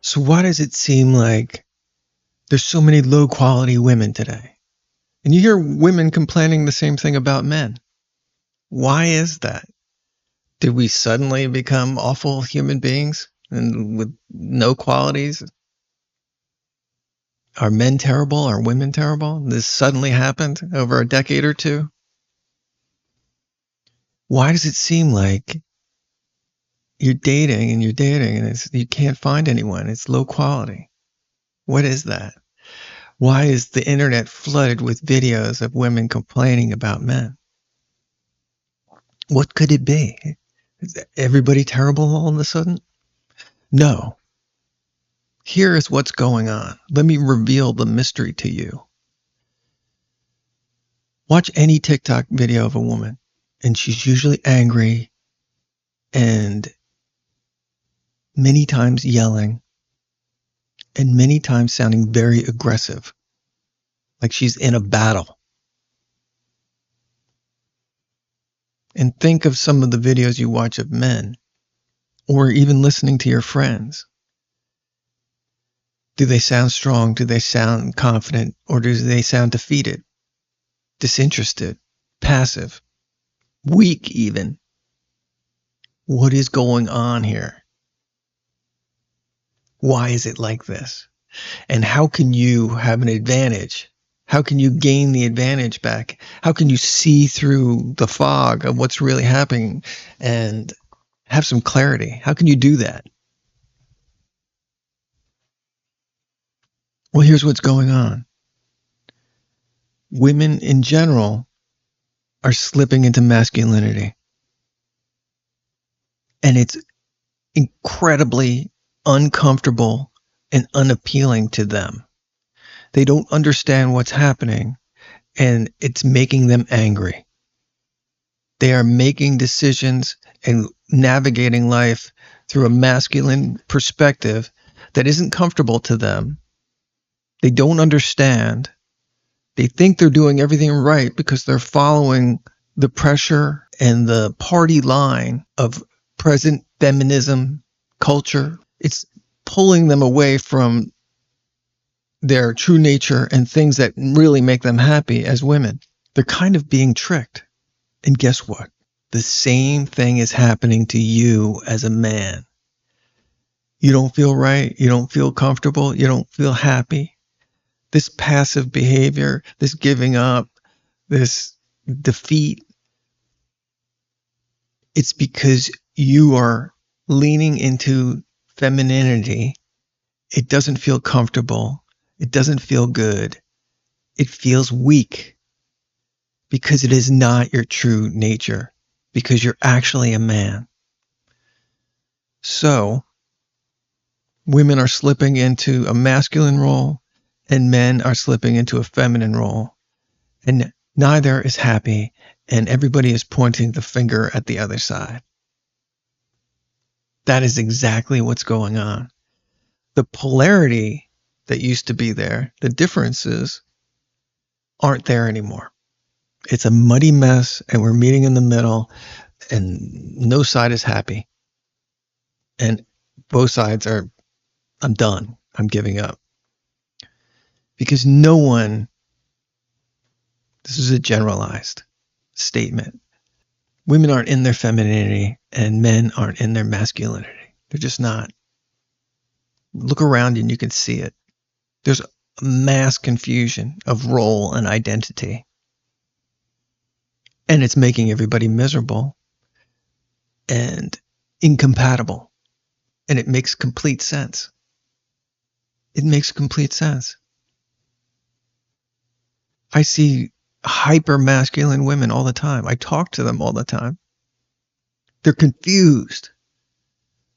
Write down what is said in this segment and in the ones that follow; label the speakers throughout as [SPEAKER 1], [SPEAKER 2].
[SPEAKER 1] So why does it seem like there's so many low quality women today? And you hear women complaining the same thing about men. Why is that? Did we suddenly become awful human beings and with no qualities? Are men terrible? Are women terrible? This suddenly happened over a decade or two? Why does it seem like you're dating and you can't find anyone? It's low quality. What is that? Why is the internet flooded with videos of women complaining about men? What could it be? Is everybody terrible all of a sudden? No. Here is what's going on. Let me reveal the mystery to you. Watch any TikTok video of a woman, and she's usually angry and many times yelling and many times sounding very aggressive, like she's in a battle. And think of some of the videos you watch of men, or even listening to your friends. Do they sound strong? Do they sound confident? Or do they sound defeated, disinterested, passive, weak even? What is going on here? Why is it like this? And how can you have an advantage? How can you gain the advantage back? How can you see through the fog of what's really happening and have some clarity? How can you do that? Well, here's what's going on. Women in general are slipping into masculinity. And it's incredibly uncomfortable and unappealing to them. They don't understand what's happening, and it's making them angry. They are making decisions and navigating life through a masculine perspective that isn't comfortable to them. They don't understand. They think they're doing everything right because they're following the pressure and the party line of present feminism culture. It's pulling them away from their true nature and things that really make them happy as women. They're kind of being tricked. And guess what? The same thing is happening to you as a man. You don't feel right. You don't feel comfortable. You don't feel happy. This passive behavior, this giving up, this defeat, it's because you are leaning into femininity. It doesn't feel comfortable. It doesn't feel good. It feels weak because it is not your true nature, because you're actually a man. So, women are slipping into a masculine role and men are slipping into a feminine role. And neither is happy, and everybody is pointing the finger at the other side. That is exactly what's going on. The polarity that used to be there, the differences aren't there anymore. It's a muddy mess, and we're meeting in the middle, and no side is happy. And both sides are, I'm done. I'm giving up. Because no one, this is a generalized statement. Women aren't in their femininity and men aren't in their masculinity. They're just not. Look around and you can see it. There's a mass confusion of role and identity. And it's making everybody miserable and incompatible. And it makes complete sense. It makes complete sense. I see hyper masculine women all the time. I talk to them all the time. They're confused.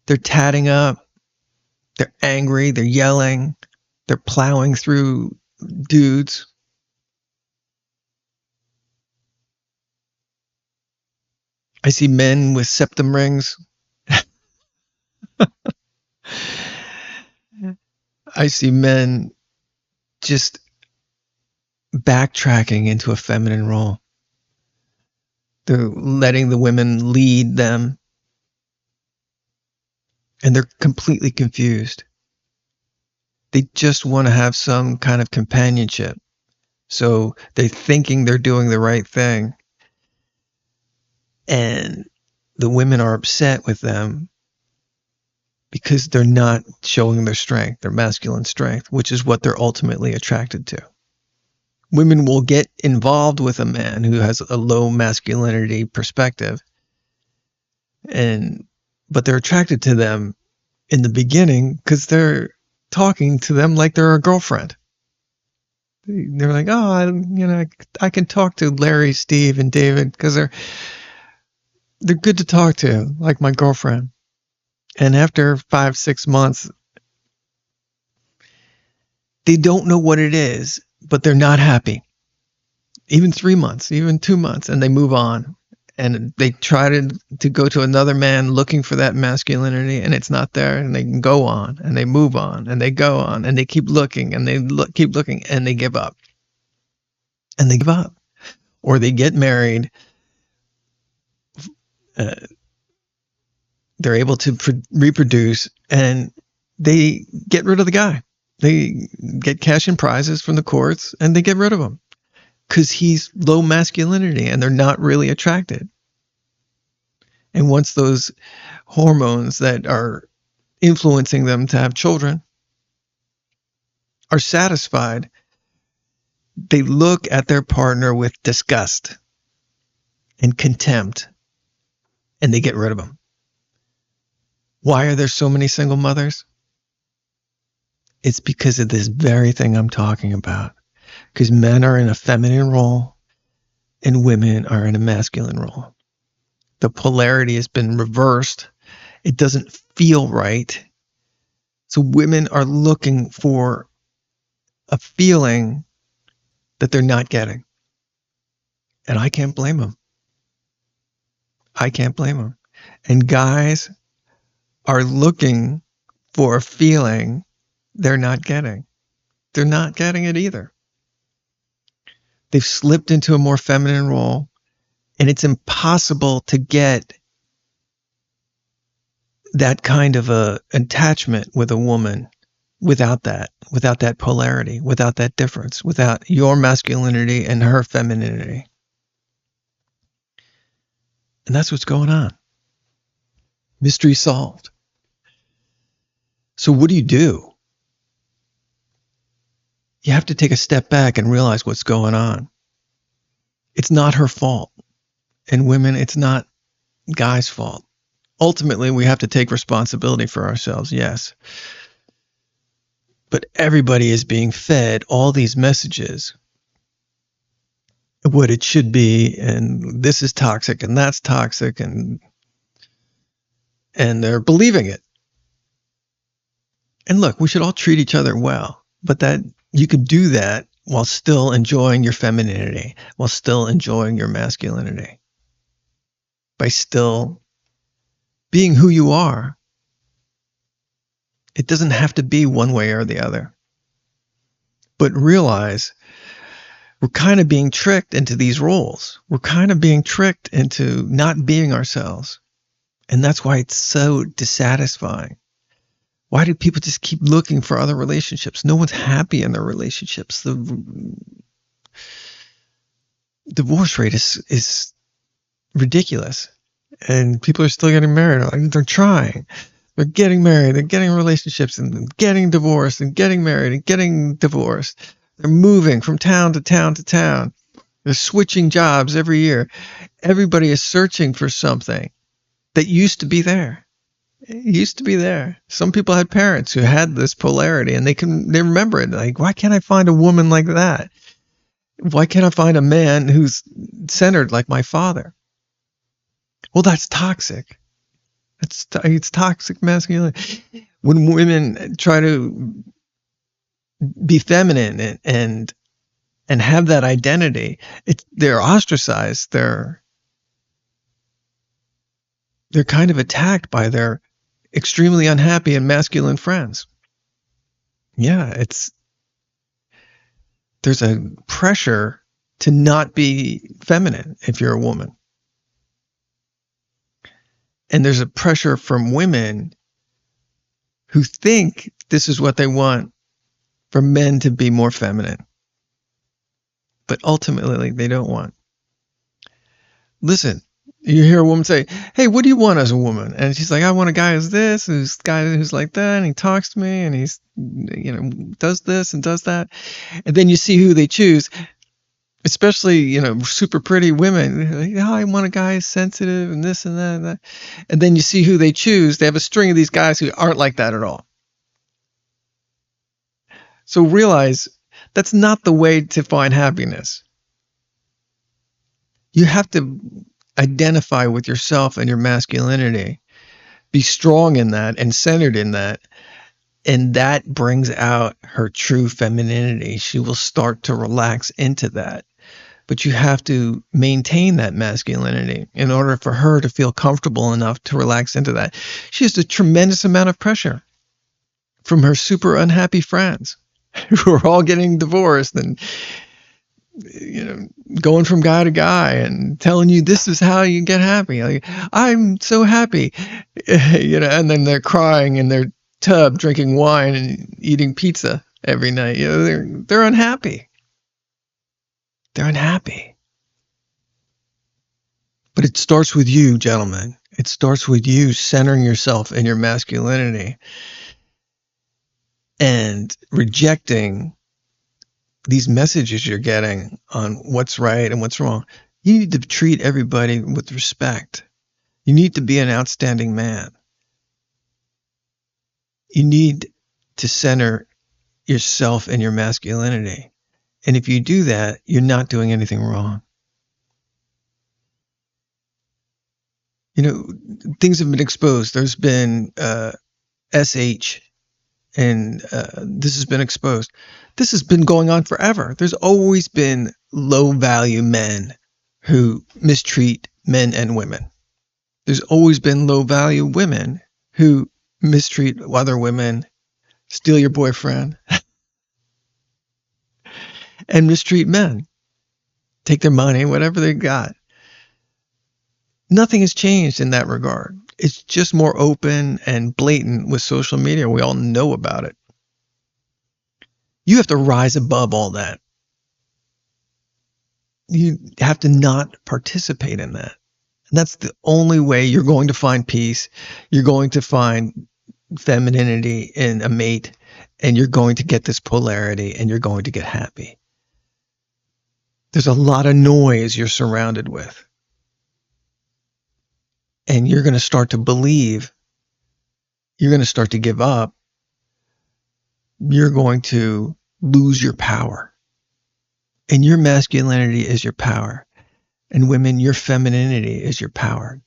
[SPEAKER 1] They're tatting up. They're angry. They're yelling. They're plowing through dudes. I see men with septum rings. I see men just backtracking into a feminine role. They're letting the women lead them. And they're completely confused. They just want to have some kind of companionship. So they're thinking they're doing the right thing. And the women are upset with them because they're not showing their strength, their masculine strength, which is what they're ultimately attracted to. Women will get involved with a man who has a low masculinity perspective, but they're attracted to them in the beginning because they're talking to them like they're a girlfriend. They're like, oh, I can talk to Larry, Steve, and David because they're good to talk to, like my girlfriend. And after 5-6 months, they don't know what it is, but they're not happy. Even 3 months, even 2 months, and they move on. And they try to go to another man looking for that masculinity, and it's not there. And they go on, and they move on, and they go on, and they keep looking, and they keep looking, and they give up. And they give up. Or they get married. They're able to reproduce, and they get rid of the guy. They get cash and prizes from the courts, and they get rid of him because he's low masculinity, and they're not really attracted. And once those hormones that are influencing them to have children are satisfied, they look at their partner with disgust and contempt, and they get rid of them. Why are there so many single mothers? It's because of this very thing I'm talking about. Because men are in a feminine role and women are in a masculine role. The polarity has been reversed. It doesn't feel right. So women are looking for a feeling that they're not getting. And I can't blame them. I can't blame them. And guys are looking for a feeling they're not getting. They're not getting it either. They've slipped into a more feminine role, and it's impossible to get that kind of a attachment with a woman without that polarity, without that difference, without your masculinity and her femininity. And that's what's going on. Mystery solved. So what do? You have to take a step back and realize what's going on. It's not her fault. And women, it's not guys' fault. Ultimately, we have to take responsibility for ourselves, yes. But everybody is being fed all these messages, what it should be, and this is toxic, and that's toxic, and they're believing it. And look, we should all treat each other well, but that you can do that while still enjoying your femininity, while still enjoying your masculinity, by still being who you are. It doesn't have to be one way or the other. But realize we're kind of being tricked into these roles. We're kind of being tricked into not being ourselves. And that's why it's so dissatisfying. Why do people just keep looking for other relationships? No one's happy in their relationships. The divorce rate is ridiculous. And people are still getting married. They're trying. They're getting married. They're getting relationships and getting divorced and getting married and getting divorced. They're moving from town to town to town. They're switching jobs every year. Everybody is searching for something that used to be there. It used to be there. Some people had parents who had this polarity, and they remember it. Like, why can't I find a woman like that? Why can't I find a man who's centered like my father? Well, that's toxic. It's toxic masculinity. When women try to be feminine and have that identity, they're ostracized. They're kind of attacked by their extremely unhappy and masculine friends. Yeah, there's a pressure to not be feminine if you're a woman. And there's a pressure from women who think this is what they want for men to be more feminine. But ultimately, they don't want. Listen, you hear a woman say, hey, what do you want as a woman? And she's like, I want a guy who's this, who's a guy who's like that, and he talks to me, and he's, does this and does that. And then you see who they choose, especially, super pretty women. Like, oh, I want a guy who's sensitive and this and that and that. And then you see who they choose. They have a string of these guys who aren't like that at all. So realize that's not the way to find happiness. You have to identify with yourself and your masculinity, be strong in that and centered in that, and that brings out her true femininity. She will start to relax into that. But you have to maintain that masculinity in order for her to feel comfortable enough to relax into that. She has a tremendous amount of pressure from her super unhappy friends who are all getting divorced and going from guy to guy and telling you this is how you get happy. Like, I'm so happy, and then they're crying in their tub, drinking wine and eating pizza every night. They're unhappy. They're unhappy. But it starts with you, gentlemen. It starts with you centering yourself in your masculinity and rejecting these messages you're getting on what's right and what's wrong. You need to treat everybody with respect. You need to be an outstanding man. You need to center yourself in your masculinity. And if you do that, you're not doing anything wrong. Things have been exposed. There's been SH, and this has been exposed. This has been going on forever. There's always been low-value men who mistreat men and women. There's always been low-value women who mistreat other women, steal your boyfriend, and mistreat men, take their money, whatever they got. Nothing has changed in that regard. It's just more open and blatant with social media. We all know about it. You have to rise above all that. You have to not participate in that. And that's the only way you're going to find peace. You're going to find femininity in a mate, and you're going to get this polarity, and you're going to get happy. There's a lot of noise you're surrounded with. And you're going to start to believe, you're going to start to give up, you're going to lose your power. And your masculinity is your power. And women, your femininity is your power.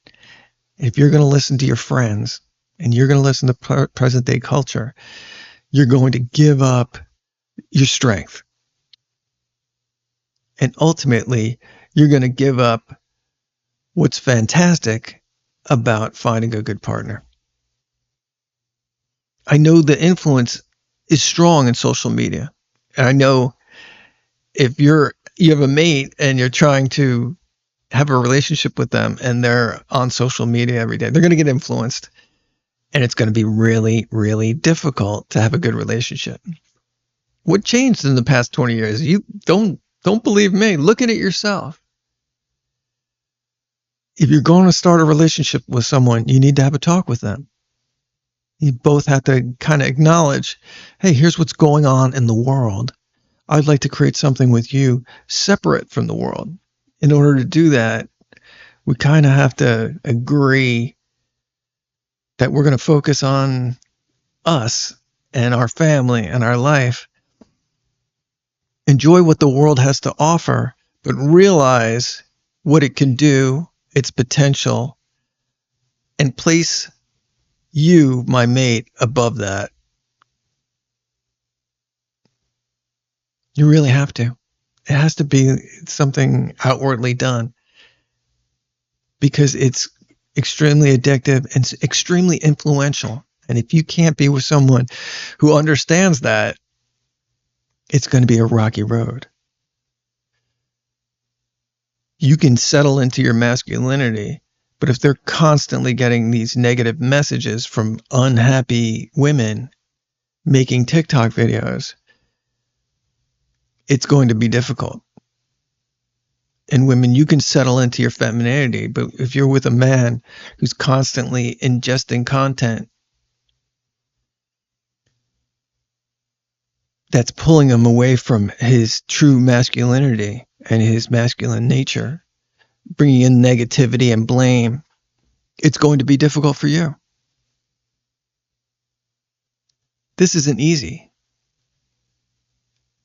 [SPEAKER 1] And if you're going to listen to your friends, and you're going to listen to present day culture, you're going to give up your strength. And ultimately, you're going to give up what's fantastic about finding a good partner. I know the influence is strong in social media. And I know if you have a mate and you're trying to have a relationship with them and they're on social media every day, they're going to get influenced. And it's going to be really, really difficult to have a good relationship. What changed in the past 20 years? You don't believe me. Look at it yourself. If you're going to start a relationship with someone, you need to have a talk with them. You both have to kind of acknowledge, hey, here's what's going on in the world. I'd like to create something with you separate from the world. In order to do that, we kind of have to agree that we're going to focus on us and our family and our life. Enjoy what the world has to offer, but realize what it can do, its potential, and place you, my mate, above that. You really have to. It has to be something outwardly done because it's extremely addictive and extremely influential. And if you can't be with someone who understands that, it's going to be a rocky road. You can settle into your masculinity, but if they're constantly getting these negative messages from unhappy women making TikTok videos, it's going to be difficult. And women, you can settle into your femininity, but if you're with a man who's constantly ingesting content that's pulling him away from his true masculinity and his masculine nature, bringing in negativity and blame, it's going to be difficult for you. This isn't easy,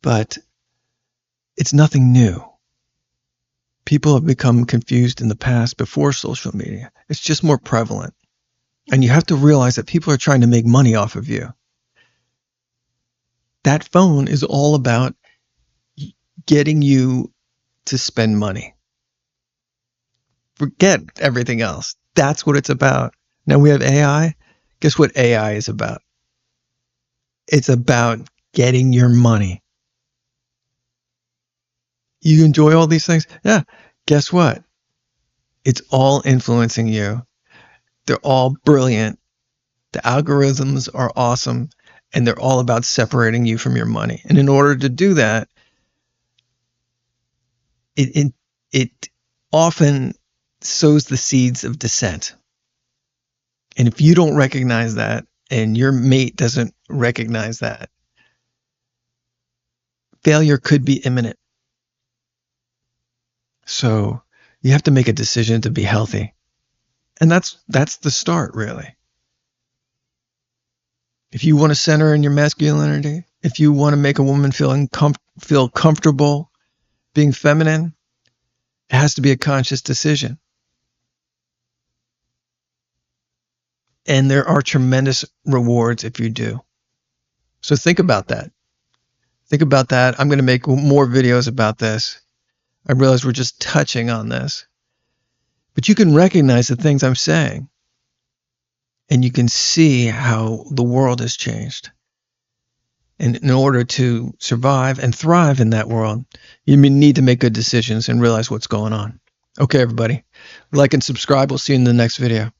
[SPEAKER 1] but it's nothing new. People have become confused in the past before social media. It's just more prevalent. And you have to realize that people are trying to make money off of you. That phone is all about getting you to spend money. Forget everything else. That's what it's about. Now we have AI. Guess what AI is about? It's about getting your money. You enjoy all these things? Yeah. Guess what? It's all influencing you. They're all brilliant. The algorithms are awesome, and they're all about separating you from your money. And in order to do that, it often sows the seeds of dissent. And if you don't recognize that, and your mate doesn't recognize that, failure could be imminent. So you have to make a decision to be healthy. And that's the start, really. If you want to center in your masculinity, if you want to make a woman feel comfortable being feminine, it has to be a conscious decision. And there are tremendous rewards if you do. So think about that. Think about that. I'm going to make more videos about this. I realize we're just touching on this. But you can recognize the things I'm saying. And you can see how the world has changed. And in order to survive and thrive in that world, you need to make good decisions and realize what's going on. Okay, everybody. Like and subscribe. We'll see you in the next video.